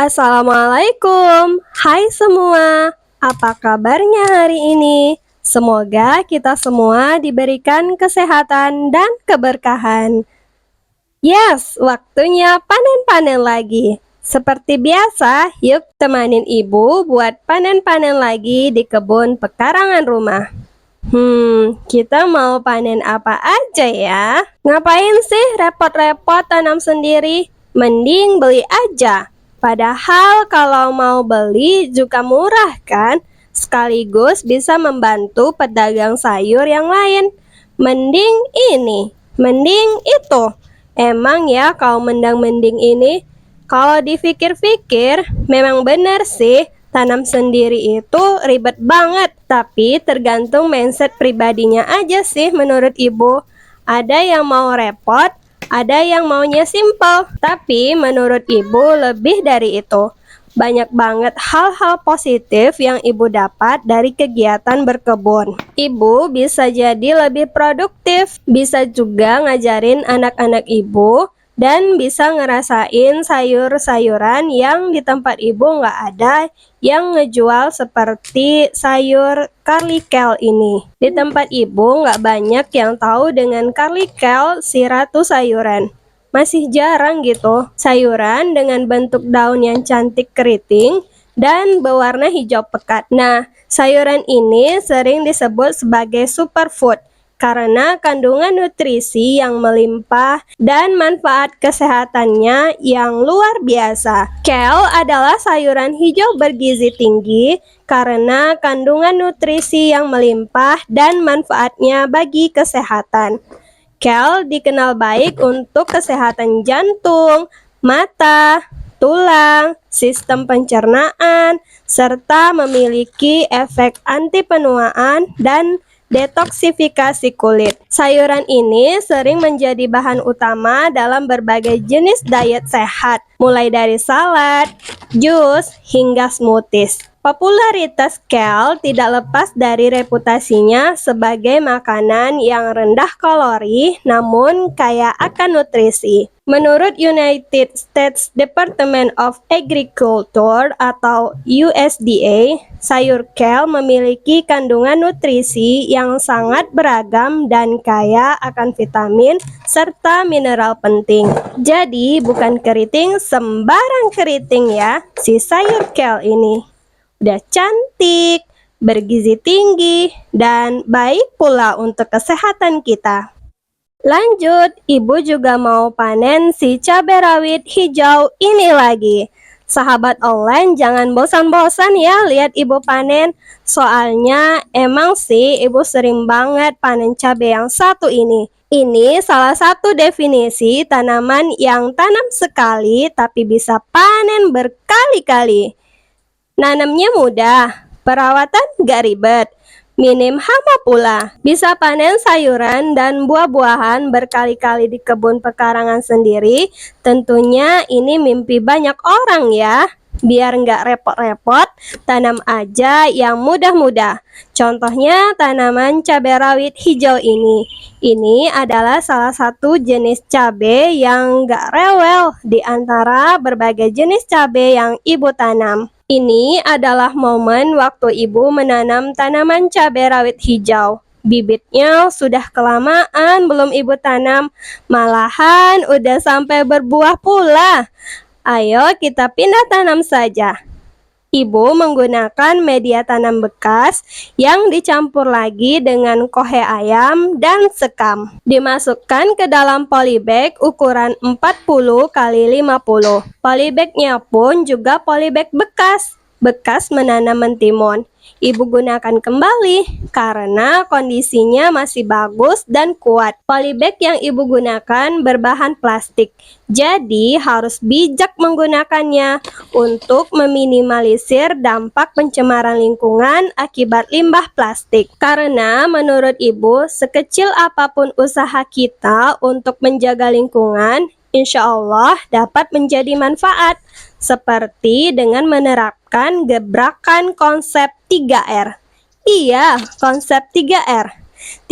Assalamualaikum, hai semua. Apa kabarnya hari ini? Semoga kita semua diberikan kesehatan dan keberkahan. Yes, waktunya panen-panen lagi. Seperti biasa, yuk temanin ibu buat panen-panen lagi di kebun pekarangan rumah. Kita mau panen apa aja ya? Ngapain sih repot-repot tanam sendiri? Mending beli aja. Padahal kalau mau beli juga murah kan? Sekaligus bisa membantu pedagang sayur yang lain. Mending ini, mending itu. Emang ya kau mendang-mending ini? Kalau dipikir-pikir, memang benar sih, tanam sendiri itu ribet banget, tapi tergantung mindset pribadinya aja sih menurut ibu. Ada yang mau repot, ada yang maunya simple, tapi menurut ibu lebih dari itu. Banyak banget hal-hal positif yang ibu dapat dari kegiatan berkebun. Ibu bisa jadi lebih produktif, bisa juga ngajarin anak-anak ibu, dan bisa ngerasain sayur-sayuran yang di tempat ibu nggak ada yang ngejual seperti sayur karlikel ini. Di tempat ibu nggak banyak yang tahu dengan karlikel, si ratu sayuran. Masih jarang gitu sayuran dengan bentuk daun yang cantik keriting dan berwarna hijau pekat. Nah, sayuran ini sering disebut sebagai superfood karena kandungan nutrisi yang melimpah dan manfaat kesehatannya yang luar biasa. Kale adalah sayuran hijau bergizi tinggi karena kandungan nutrisi yang melimpah dan manfaatnya bagi kesehatan. Kale dikenal baik untuk kesehatan jantung, mata, tulang, sistem pencernaan, serta memiliki efek anti penuaan dan detoksifikasi kulit. Sayuran ini sering menjadi bahan utama dalam berbagai jenis diet sehat, mulai dari salad, jus, hingga smoothies. Popularitas kale tidak lepas dari reputasinya sebagai makanan yang rendah kalori namun kaya akan nutrisi. Menurut United States Department of Agriculture atau USDA, sayur kale memiliki kandungan nutrisi yang sangat beragam dan kaya akan vitamin serta mineral penting. Jadi bukan keriting sembarang keriting ya, si sayur kale ini. Udah cantik, bergizi tinggi, dan baik pula untuk kesehatan kita. Lanjut, ibu juga mau panen si cabai rawit hijau ini lagi. Sahabat online jangan bosan-bosan ya lihat ibu panen. Soalnya emang sih ibu sering banget panen cabai yang satu ini. Ini salah satu definisi tanaman yang tanam sekali tapi bisa panen berkali-kali. Nanamnya mudah, perawatan gak ribet, minim hama pula. Bisa panen sayuran dan buah-buahan berkali-kali di kebun pekarangan sendiri. Tentunya ini mimpi banyak orang ya. Biar nggak repot-repot, tanam aja yang mudah-mudah. Contohnya tanaman cabai rawit hijau ini. Ini adalah salah satu jenis cabai yang nggak rewel di antara berbagai jenis cabai yang ibu tanam. Ini adalah momen waktu ibu menanam tanaman cabai rawit hijau. Bibitnya sudah kelamaan belum ibu tanam, malahan udah sampai berbuah pula. Ayo kita pindah tanam saja. Ibu menggunakan media tanam bekas yang dicampur lagi dengan kohe ayam dan sekam. Dimasukkan ke dalam polybag ukuran 40 x 50. Polybagnya pun juga polybag bekas menanam mentimun. Ibu gunakan kembali karena kondisinya masih bagus dan kuat. Polybag yang ibu gunakan berbahan plastik, jadi harus bijak menggunakannya untuk meminimalisir dampak pencemaran lingkungan akibat limbah plastik. Karena menurut ibu, sekecil apapun usaha kita untuk menjaga lingkungan, insya Allah dapat menjadi manfaat, seperti dengan menerapkan gebrakan konsep 3R. Iya, konsep 3R.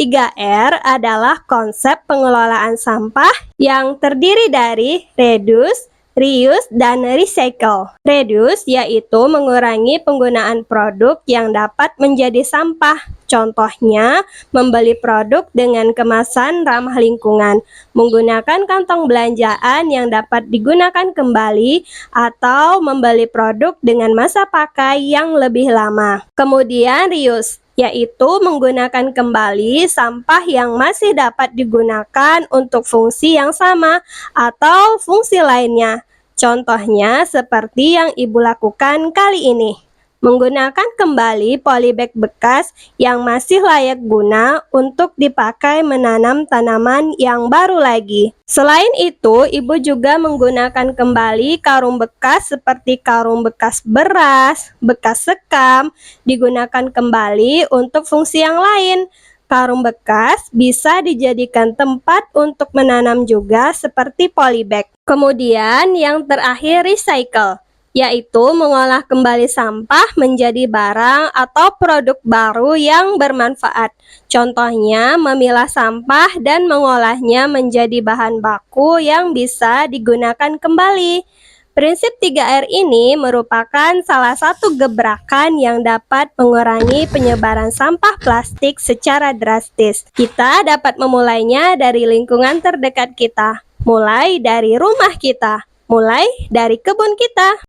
3R adalah konsep pengelolaan sampah yang terdiri dari reduce, Reuse dan recycle. Reduce yaitu mengurangi penggunaan produk yang dapat menjadi sampah. Contohnya, membeli produk dengan kemasan ramah lingkungan, menggunakan kantong belanjaan yang dapat digunakan kembali, atau membeli produk dengan masa pakai yang lebih lama. Kemudian reuse, yaitu menggunakan kembali sampah yang masih dapat digunakan untuk fungsi yang sama atau fungsi lainnya. Contohnya seperti yang Ibu lakukan kali ini. Menggunakan kembali polybag bekas yang masih layak guna untuk dipakai menanam tanaman yang baru lagi. Selain itu, Ibu juga menggunakan kembali karung bekas seperti karung bekas beras, bekas sekam, digunakan kembali untuk fungsi yang lain. Karung bekas bisa dijadikan tempat untuk menanam juga seperti polybag. Kemudian yang terakhir recycle, yaitu mengolah kembali sampah menjadi barang atau produk baru yang bermanfaat. Contohnya memilah sampah dan mengolahnya menjadi bahan baku yang bisa digunakan kembali. Prinsip 3R ini merupakan salah satu gebrakan yang dapat mengurangi penyebaran sampah plastik secara drastis. Kita dapat memulainya dari lingkungan terdekat kita, mulai dari rumah kita, mulai dari kebun kita.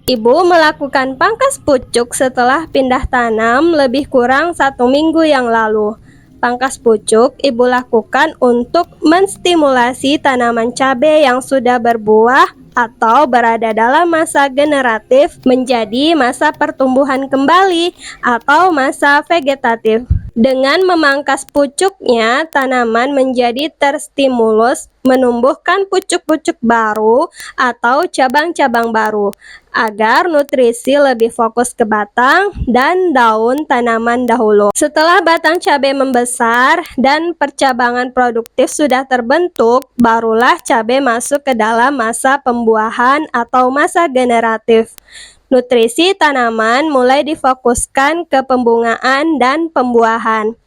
Ibu melakukan pangkas pucuk setelah pindah tanam lebih kurang 1 minggu yang lalu. Pangkas pucuk Ibu lakukan untuk menstimulasi tanaman cabai yang sudah berbuah atau berada dalam masa generatif menjadi masa pertumbuhan kembali atau masa vegetatif. Dengan memangkas pucuknya, tanaman menjadi terstimulus menumbuhkan pucuk-pucuk baru atau cabang-cabang baru, agar nutrisi lebih fokus ke batang dan daun tanaman dahulu. Setelah batang cabai membesar dan percabangan produktif sudah terbentuk, barulah cabai masuk ke dalam masa pembuahan atau masa generatif. Nutrisi tanaman mulai difokuskan ke pembungaan dan pembuahan.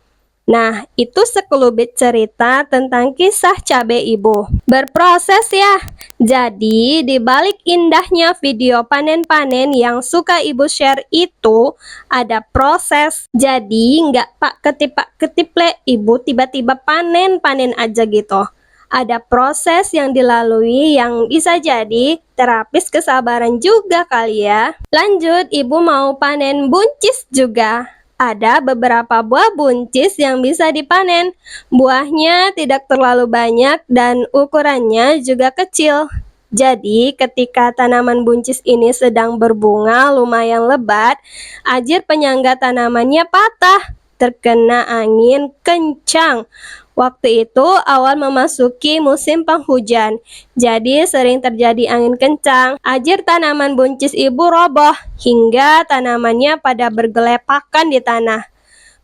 Nah, itu sekelumit cerita tentang kisah cabai Ibu. Berproses ya. Jadi, di balik indahnya video panen-panen yang suka Ibu share itu, ada proses. Jadi, nggak pak ketip le, Ibu tiba-tiba panen-panen aja gitu. Ada proses yang dilalui yang bisa jadi terapis kesabaran juga kali ya. Lanjut, Ibu mau panen buncis juga. Ada beberapa buah buncis yang bisa dipanen. Buahnya tidak terlalu banyak dan ukurannya juga kecil. Jadi, ketika tanaman buncis ini sedang berbunga lumayan lebat, ajir penyangga tanamannya patah, terkena angin kencang. Waktu itu awal memasuki musim penghujan, jadi sering terjadi angin kencang. Ajir tanaman buncis Ibu roboh, hingga tanamannya pada bergelepakan di tanah.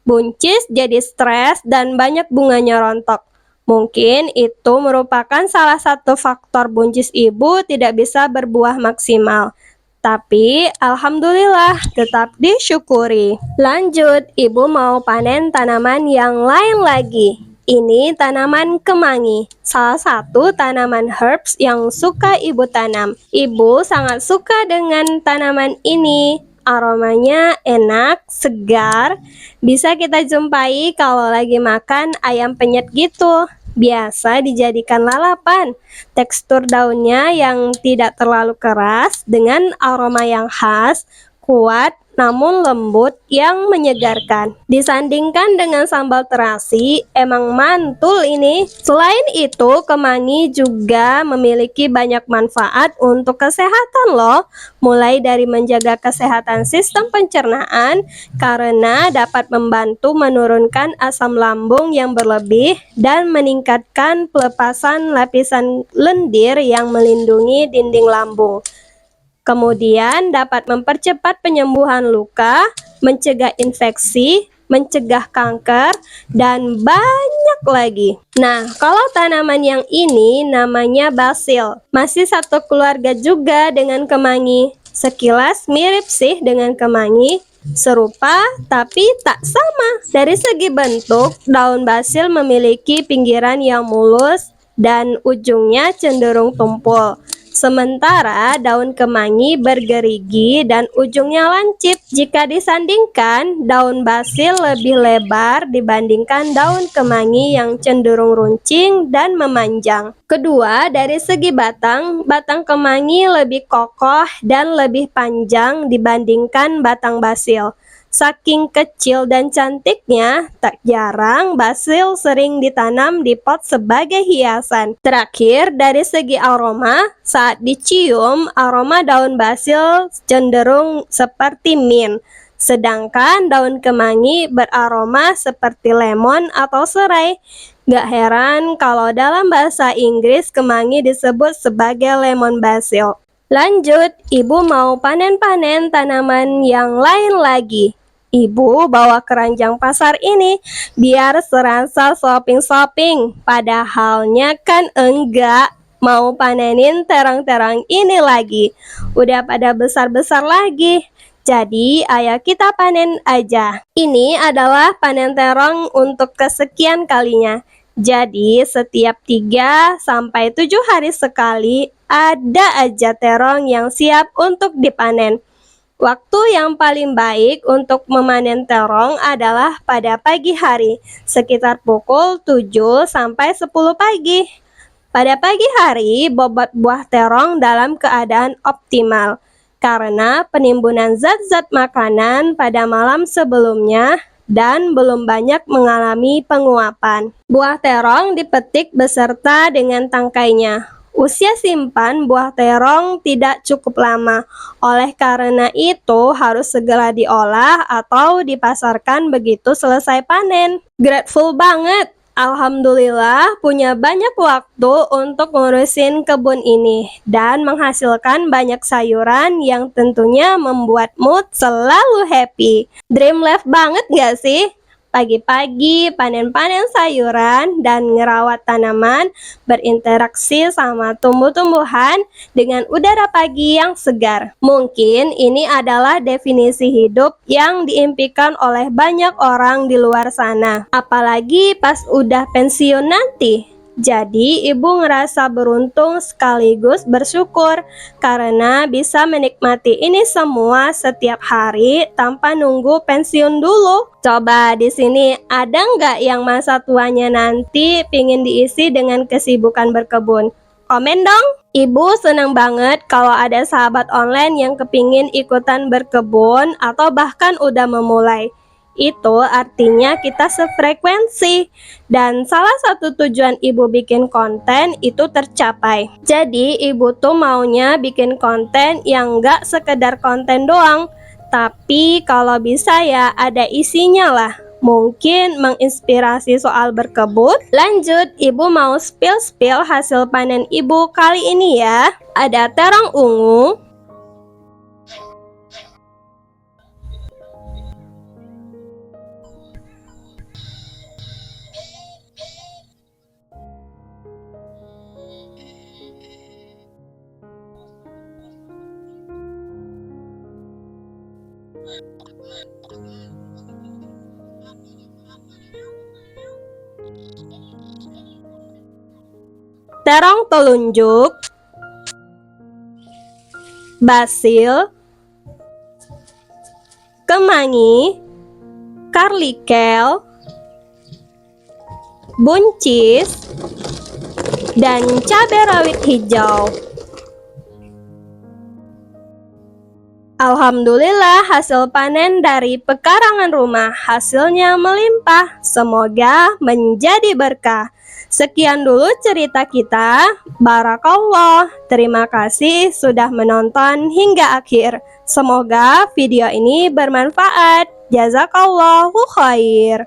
Buncis jadi stres dan banyak bunganya rontok. Mungkin itu merupakan salah satu faktor buncis Ibu tidak bisa berbuah maksimal. Tapi alhamdulillah tetap disyukuri. Lanjut, Ibu mau panen tanaman yang lain lagi. Ini tanaman kemangi, salah satu tanaman herbs yang suka Ibu tanam. Ibu sangat suka dengan tanaman ini. Aromanya enak, segar, bisa kita jumpai kalau lagi makan ayam penyet gitu. Biasa dijadikan lalapan. Tekstur daunnya yang tidak terlalu keras dengan aroma yang khas, kuat, namun lembut yang menyegarkan. Disandingkan dengan sambal terasi, emang mantul ini. Selain itu, kemangi juga memiliki banyak manfaat untuk kesehatan loh. Mulai dari menjaga kesehatan sistem pencernaan karena dapat membantu menurunkan asam lambung yang berlebih dan meningkatkan pelepasan lapisan lendir yang melindungi dinding lambung. Kemudian dapat mempercepat penyembuhan luka, mencegah infeksi, mencegah kanker, dan banyak lagi. Nah, kalau tanaman yang ini namanya basil. Masih satu keluarga juga dengan kemangi. Sekilas mirip sih dengan kemangi, serupa tapi tak sama. Dari segi bentuk, daun basil memiliki pinggiran yang mulus dan ujungnya cenderung tumpul. Sementara daun kemangi bergerigi dan ujungnya lancip. Jika disandingkan, daun basil lebih lebar dibandingkan daun kemangi yang cenderung runcing dan memanjang. Kedua, dari segi batang, batang kemangi lebih kokoh dan lebih panjang dibandingkan batang basil. Saking kecil dan cantiknya, tak jarang basil sering ditanam di pot sebagai hiasan. Terakhir, dari segi aroma, saat dicium, aroma daun basil cenderung seperti mint, sedangkan daun kemangi beraroma seperti lemon atau serai. Gak heran kalau dalam bahasa Inggris kemangi disebut sebagai lemon basil. Lanjut, ibu mau panen-panen tanaman yang lain lagi. Ibu bawa keranjang pasar ini biar serasa shopping-shopping. Padahalnya kan enggak, mau panenin terang-terang ini lagi. Udah pada besar-besar lagi. Jadi ayo kita panen aja. Ini adalah panen terong untuk kesekian kalinya. Jadi setiap 3-7 hari sekali ada aja terong yang siap untuk dipanen. Waktu yang paling baik untuk memanen terong adalah pada pagi hari, sekitar pukul 7-10 pagi. Pada pagi hari, bobot buah terong dalam keadaan optimal, karena penimbunan zat-zat makanan pada malam sebelumnya dan belum banyak mengalami penguapan. Buah terong dipetik beserta dengan tangkainya. Usia simpan buah terong tidak cukup lama, oleh karena itu harus segera diolah atau dipasarkan begitu selesai panen. Grateful banget! Alhamdulillah punya banyak waktu untuk ngurusin kebun ini dan menghasilkan banyak sayuran yang tentunya membuat mood selalu happy. Dream life banget gak sih? Pagi-pagi panen-panen sayuran dan ngerawat tanaman, berinteraksi sama tumbuh-tumbuhan dengan udara pagi yang segar. Mungkin ini adalah definisi hidup yang diimpikan oleh banyak orang di luar sana. Apalagi pas udah pensiun nanti. Jadi, ibu ngerasa beruntung sekaligus bersyukur karena bisa menikmati ini semua setiap hari tanpa nunggu pensiun dulu. Coba di sini ada nggak yang masa tuanya nanti pingin diisi dengan kesibukan berkebun? Komen dong! Ibu senang banget kalau ada sahabat online yang kepingin ikutan berkebun atau bahkan udah memulai. Itu artinya kita sefrekuensi dan salah satu tujuan ibu bikin konten itu tercapai. Jadi ibu tuh maunya bikin konten yang gak sekedar konten doang, tapi kalau bisa ya ada isinya lah. Mungkin menginspirasi soal berkebun. Lanjut, ibu mau spill hasil panen ibu kali ini ya. Ada terong ungu, terong telunjuk, basil, kemangi, karlikel, buncis, dan cabai rawit hijau. Alhamdulillah hasil panen dari pekarangan rumah hasilnya melimpah, semoga menjadi berkah. Sekian dulu cerita kita. Barakallah. Terima kasih sudah menonton hingga akhir. Semoga video ini bermanfaat. Jazakallahu khair.